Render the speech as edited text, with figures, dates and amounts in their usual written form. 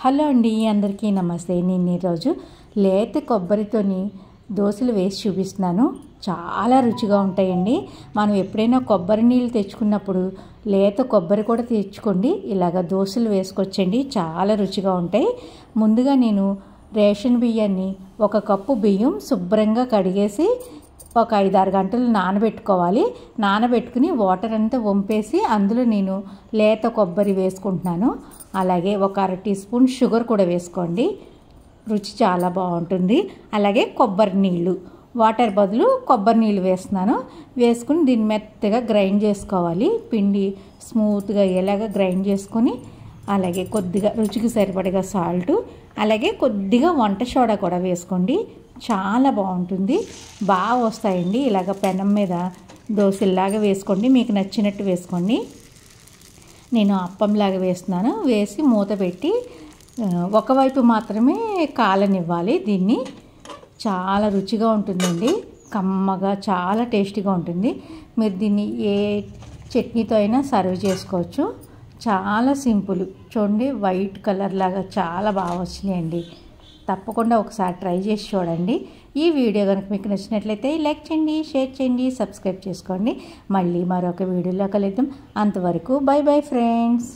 Hello అండి, అందరికీ నమస్తే. నేను ఈరోజు లేత కొబ్బరితోని దోశలు వేసి చూపిస్తున్నాను. చాలా రుచిగా ఉంటాయండి. మనం ఎప్పుడైనా కొబ్బరి నీళ్ళు తెచ్చుకున్నప్పుడు లేత కొబ్బరి కూడా తెచ్చుకోండి. ఇలాగ దోశలు వేసుకొచ్చండి, చాలా రుచిగా ఉంటాయి. ముందుగా నేను రేషన్ బియ్యాన్ని 1 కప్పు బియ్యం శుభ్రంగా కడిగేసి ఒక 5-6 గంటలు నానబెట్టుకోవాలి. నానబెట్టుకుని వాటర్ అంతా వంపేసి అందులో నేను లేత కొబ్బరి వేసుకుంటున్నాను. అలాగే ఒక 1/2 టీ స్పూన్ షుగర్ కూడా వేసుకోండి, రుచి చాలా బాగుంటుంది. అలాగే కొబ్బరి నీళ్ళు, వాటర్ బదులు కొబ్బరి నీళ్ళు వేస్తున్నాను. వేసుకుని దీన్ని మెత్తగా గ్రైండ్ చేసుకోవాలి. పిండి స్మూత్గా ఎలాగ గ్రైండ్ చేసుకొని, అలాగే కొద్దిగా రుచికి సరిపడగా సాల్ట్, అలాగే కొద్దిగా వంట సోడా కూడా వేసుకోండి. చాలా బాగుంటుంది, బాగా వస్తాయండి. ఇలాగ పెనం మీద దోశల్లాగా వేసుకోండి, మీకు నచ్చినట్టు వేసుకోండి. నేను అప్పంలాగా వేస్తున్నాను. వేసి మూత పెట్టి ఒకవైపు మాత్రమే కాలనివ్వాలి. దీన్ని చాలా రుచిగా ఉంటుందండి, కమ్మగా, చాలా టేస్టీగా ఉంటుంది. మీరు దీన్ని ఏ చట్నీతో అయినా సర్వ్ చేసుకోవచ్చు. చాలా సింపుల్. చూడండి, వైట్ కలర్ లాగా చాలా బాగా వచ్చినాయండి. తప్పకుండా ఒకసారి ట్రై చేసి చూడండి. ఈ వీడియో కనుక మీకు నచ్చినట్లయితే లైక్ చేయండి, షేర్ చేయండి, సబ్స్క్రైబ్ చేసుకోండి. మళ్ళీ మరొక వీడియోలో కలుద్దాం. అంతవరకు బై బై ఫ్రెండ్స్.